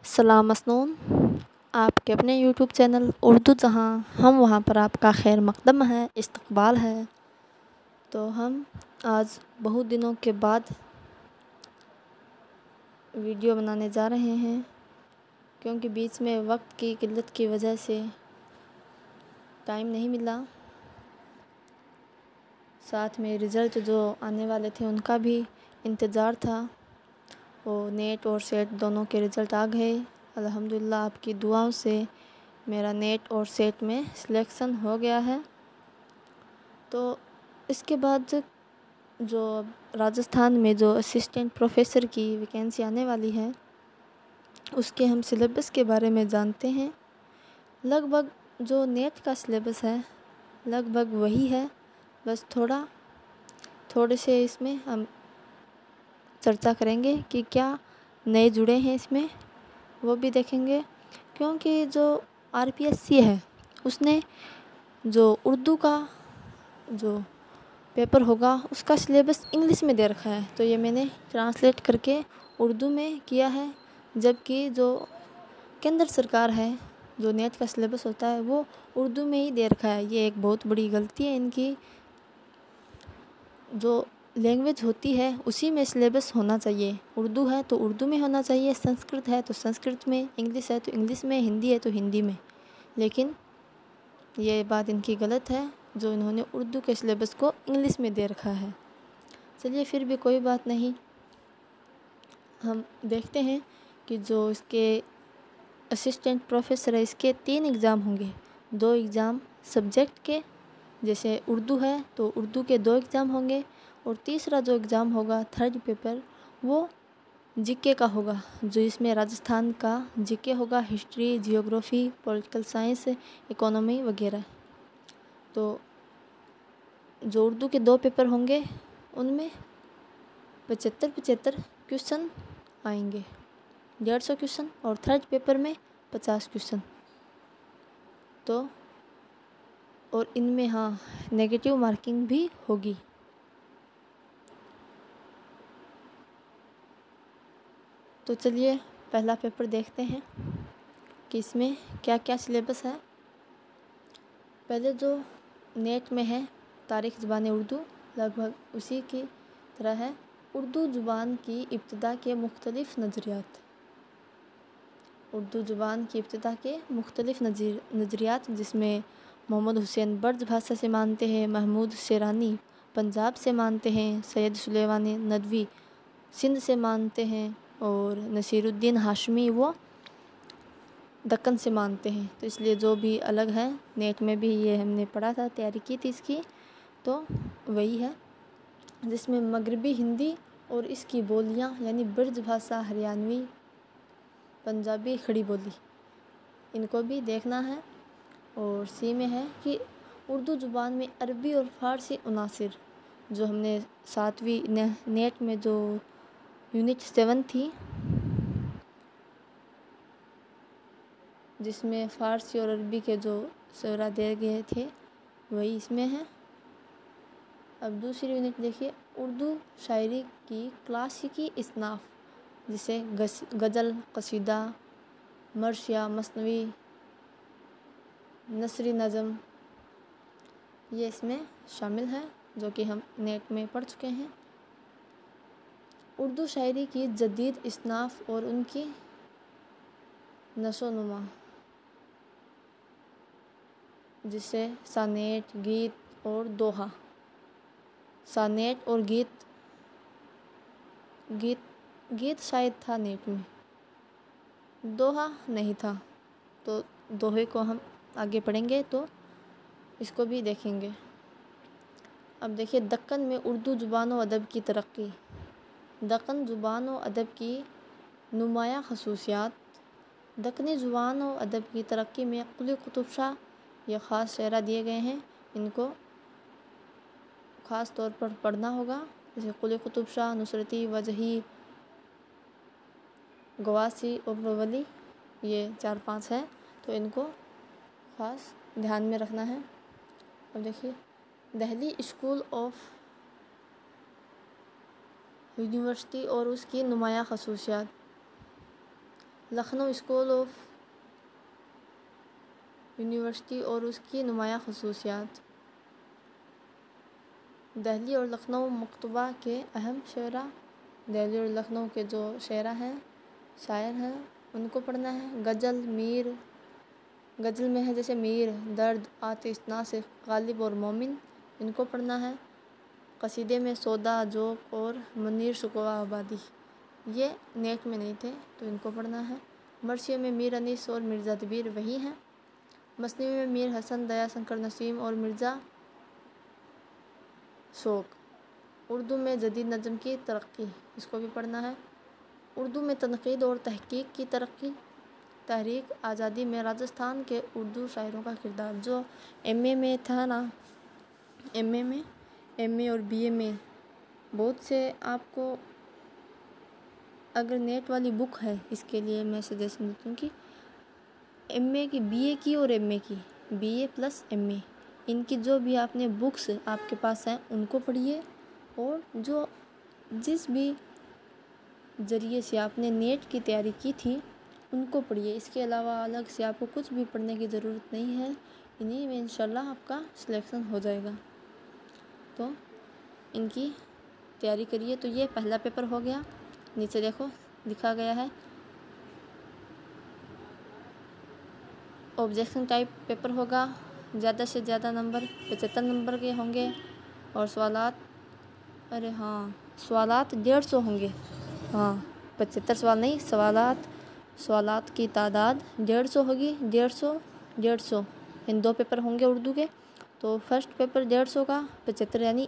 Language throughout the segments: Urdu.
سلام مسنون، آپ کے اپنے یوٹیوب چینل اردو جہاں ہم وہاں پر آپ کا خیر مقدم ہے، استقبال ہے۔ تو ہم آج بہت دنوں کے بعد ویڈیو بنانے جا رہے ہیں، کیونکہ بیچ میں وقت کی قلت کی وجہ سے ٹائم نہیں ملا۔ ساتھ میں رزلٹ جو آنے والے تھے ان کا بھی انتظار تھا۔ وہ نیٹ اور سیٹ دونوں کے رزلٹ آ گئے۔ الحمدللہ آپ کی دعاؤں سے میرا نیٹ اور سیٹ میں سلیکشن ہو گیا ہے۔ تو اس کے بعد جو راجستھان میں جو اسسٹنٹ پروفیسر کی ویکینسی آنے والی ہے، اس کے ہم سلیبس کے بارے میں جانتے ہیں۔ لگ بھگ جو نیٹ کا سلیبس ہے لگ بھگ وہی ہے، بس تھوڑے سے اس میں ہم چرچا کریں گے کہ کیا نئے جڑے ہیں اس میں، وہ بھی دیکھیں گے۔ کیونکہ جو RPSC ہے اس نے جو اردو کا جو پیپر ہوگا اس کا سلیبس انگلش میں دے رکھا ہے، تو یہ میں نے ٹرانسلیٹ کر کے اردو میں کیا ہے، جبکہ جو کیندر سرکار ہے جو نیٹ کا سلیبس ہوتا ہے وہ اردو میں ہی دے رکھا ہے۔ یہ ایک بہت بڑی غلطی ہے ان کی۔ جو لینگویج ہوتی ہے اسی میں سلیبس ہونا چاہیے، اردو ہے تو اردو میں ہونا چاہیے، سنسکرت ہے تو سنسکرت میں، انگلش ہے تو انگلش میں، ہندی ہے تو ہندی میں۔ لیکن یہ بات ان کی غلط ہے جو انہوں نے اردو کے سلیبس کو انگلش میں دے رکھا ہے۔ چلیے پھر بھی کوئی بات نہیں، ہم دیکھتے ہیں کہ جو اس کے اسسٹنٹ پروفیسر ہے اس کے 3 ایگزام ہوں گے۔ 2 ایگزام سبجیکٹ کے، جیسے اردو ہے تو اردو کے 2 ایگزام ہوں گے، اور تیسرا جو ایگزام ہوگا تھرڈ پیپر وہ GK کا ہوگا، جو اس میں راجستھان کا GK ہوگا، history, geography, political science, economy وغیرہ۔ تو جو اردو کے 2 پیپر ہوں گے ان میں 75 کویشچن آئیں گے، 150 کویشچن، اور تھرڈ پیپر میں 50 کویشچن۔ تو اور ان میں نیگیٹو مارکنگ بھی ہوگی۔ تو چلیے پہلا پیپر دیکھتے ہیں کہ اس میں کیا کیا سلیبس ہے۔ پہلے جو نیٹ میں ہے تاریخ زبان اردو، لگ بھگ اسی کی طرح ہے۔ اردو زبان کی ابتدا کے مختلف نظریات۔ اردو زبان کی ابتدا کے مختلف نظریات، جس میں محمد حسین برج بھاشا سے مانتے ہیں، محمود سیرانی پنجاب سے مانتے ہیں، سید سلیمان ندوی سندھ سے مانتے ہیں، اور نصیر الدین ہاشمی وہ دکن سے مانتے ہیں۔ تو اس لیے جو بھی الگ ہے، نیٹ میں بھی یہ ہم نے پڑھا تھا، تیاری کی تھی اس کی، تو وہی ہے، جس میں مغربی ہندی اور اس کی بولیاں یعنی برج بھاشا، ہریانوی، پنجابی کھڑی بولی، ان کو بھی دیکھنا ہے۔ اور سی میں ہے کہ اردو زبان میں عربی اور فارسی عناصر، جو ہم نے 7ویں نیٹ میں جو یونٹ 7 تھی، جس میں فارسی اور عربی کے جو شعرا دے گئے تھے وہی اس میں ہے۔ اب دوسری یونٹ دیکھیے، اردو شاعری کی کلاسیکی اصناف، جسے غزل، قصیدہ، مرثیہ، مثنوی، نثری نظم، یہ اس میں شامل ہے، جو کہ ہم نیٹ میں پڑھ چکے ہیں۔ اردو شاعری کی جدید اصناف اور ان کی نشو و نما، جسے سانیٹ، گیت اور دوہا۔ سانیٹ اور گیت شاید تھا نیٹ میں، دوہا نہیں تھا، تو دوہے کو ہم آگے پڑھیں گے تو اس کو بھی دیکھیں گے۔ اب دیکھیے دکن میں اردو زبان و ادب کی ترقی۔ دکن زبان و ادب کی نمایاں خصوصیات۔ دکنی زبان و ادب کی ترقی میں قلی قطب شاہ یہ خاص شعرا دیے گئے ہیں، ان کو خاص طور پر پڑھنا ہوگا، جیسے قلی قطب شاہ، نصرتی، وجہی، گواسی، ابرولی، یہ 4-5 ہے، تو ان کو خاص دھیان میں رکھنا ہے۔ اب دیکھیے دہلی اسکول آف یونیورسٹی اور اس کی نمایاں خصوصیات۔ لکھنؤ اسکول آف یونیورسٹی اور اس کی نمایاں خصوصیات۔ دہلی اور لکھنؤ مکتبہ کے اہم شعراء۔ دہلی اور لکھنؤ کے جو شعراء ہیں، شاعر ہیں، ان کو پڑھنا ہے۔ غزل میں ہے جیسے میر، درد، آتش، ناصح، غالب اور مومن، ان کو پڑھنا ہے۔ قصیدے میں سودا، ذوق اور منیر شکوہ آبادی، یہ نیٹ میں نہیں تھے تو ان کو پڑھنا ہے۔ مرثیے میں میر انیس اور مرزا دبیر وہی ہیں۔ مثنوی میں میر حسن، دیا شنکر نسیم اور مرزا شوق۔ اردو میں جدید نظم کی ترقی، اس کو بھی پڑھنا ہے۔ اردو میں تنقید اور تحقیق کی تحریک آزادی میں راجستھان کے اردو شاعروں کا کردار، جو ایم اے میں تھا نا، ایم اے اور بی اے میں بہت سے آپ کو، اگر نیٹ والی بک ہے اس کے لیے میں سجیشن دیتی ہوں کہ ایم اے کی، بی اے کی اور ایم اے کی، بی اے پلس ایم اے، ان کی جو بھی آپ نے بکس آپ کے پاس ہیں ان کو پڑھیے، اور جو جس بھی ذریعے سے آپ نے نیٹ کی تیاری کی تھی ان کو پڑھیے۔ اس کے علاوہ الگ سے آپ کو کچھ بھی پڑھنے کی ضرورت نہیں ہے، انہی میں انشاءاللہ آپ کا سلیکشن ہو جائے گا، تو ان کی تیاری کریے۔ تو یہ پہلا پیپر ہو گیا، نیچے دیکھو لکھا گیا ہے آبجیکشن ٹائپ پیپر ہوگا، زیادہ سے زیادہ نمبر 75 نمبر کے ہوں گے، اور سوالات، سوالات 150 ہوں گے، 75 سوال نہیں، سوالات کی تعداد 150 ہوگی، 150 ان 2 پیپر ہوں گے اردو کے۔ تو فرسٹ پیپر 150 کا 75، یعنی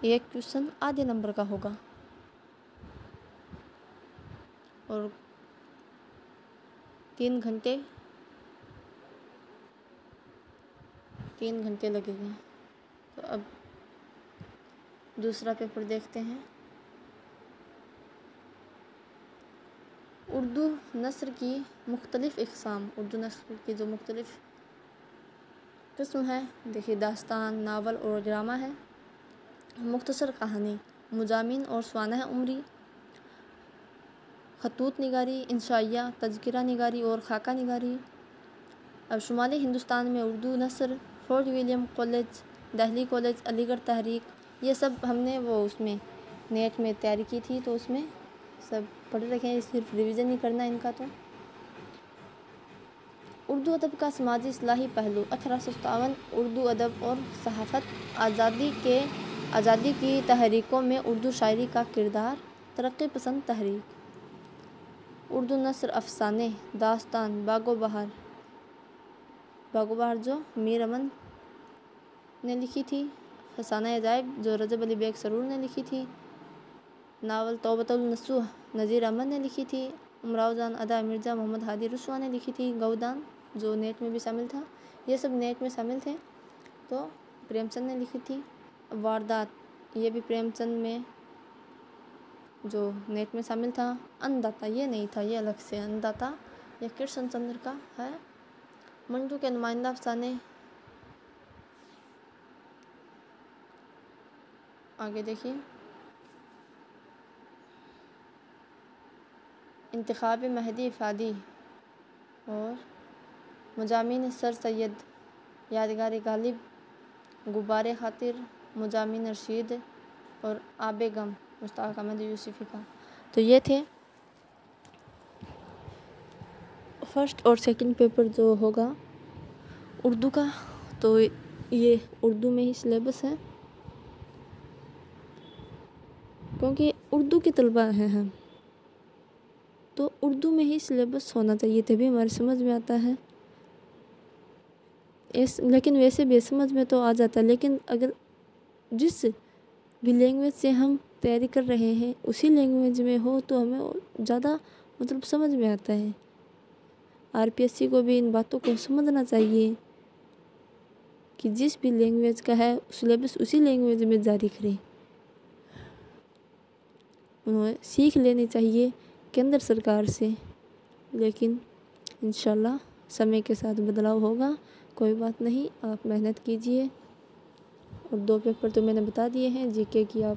ایک کوشچن آدھے نمبر کا ہوگا، اور 3 گھنٹے لگے گا۔ تو اب دوسرا پیپر دیکھتے ہیں۔ اردو نثر کی مختلف اقسام۔ اردو نثر کی جو مختلف قسم ہے، دیکھیے داستان، ناول اور ڈرامہ ہے، مختصر کہانی، مضامین اور سوانح عمری، خطوط نگاری، انشائیہ، تذکرہ نگاری اور خاکہ نگاری۔ اب شمالی ہندوستان میں اردو نثر، fort William college, Delhi college, Aligarh تحریک، یہ سب ہم نے وہ اس میں نیٹ میں تیاری کی تھی تو اس میں سب پڑھ رکھے ہیں، صرف ریویژن ہی کرنا ہے ان کا۔ تو اردو ادب کا سماجی اصلاحی پہلو۔ 1857 اردو ادب اور صحافت، آزادی کی تحریکوں میں اردو شاعری کا کردار، ترقی پسند تحریک۔ اردو نثر، افسانے، داستان، باغ و بہار جو میر امن نے لکھی تھی، فسانہ عجائب جو رجب علی بیگ سرور نے لکھی تھی، ناول توبۃ النصوح نذیر احمد نے لکھی تھی، امراؤ جان ادا مرزا محمد ہادی رسوا نے لکھی تھی، گودان جو نیٹ میں بھی شامل تھا، یہ سب نیٹ میں شامل تھے، تو پریم چند نے لکھی تھی۔ واردات، یہ بھی پریم چند میں جو نیٹ میں شامل تھا۔ ان داتا یہ نہیں تھا، یہ الگ سے، ان داتا یہ کرشن چندر کا ہے۔ منٹو کے نمائندہ افسانے، آگے دیکھیے، انتخاب مہدی فادی اور مضامین سر سید، یادگار غالب، غبار خاطر، مضامین رشید اور آب غم مشتاق احمد یوسفی کا۔ تو یہ تھے فرسٹ اور سیکنڈ پیپر جو ہوگا اردو کا، تو یہ اردو میں ہی سلیبس ہے، کیونکہ اردو کے طلبہ ہیں ہم، تو اردو میں ہی سلیبس ہونا چاہیے تبھی ہمارے سمجھ میں آتا ہے۔ لیکن ویسے بھی سمجھ میں تو آ جاتا ہے، لیکن اگر جس بھی لینگویج سے ہم تیاری کر رہے ہیں اسی لینگویج میں ہو تو ہمیں زیادہ سمجھ میں آتا ہے۔ RPSC کو بھی ان باتوں کو سمجھنا چاہیے کہ جس بھی لینگویج کا ہے سلیبس اسی لینگویج میں جاری کریں، انہیں سیکھ لینی چاہیے کیندر سرکار سے، لیکن انشاءاللہ سمے کے ساتھ بدلاؤ ہوگا، کوئی بات نہیں، آپ محنت کیجئے۔ اور 2 پیپر تو میں نے بتا دیے ہیں، GK کی آپ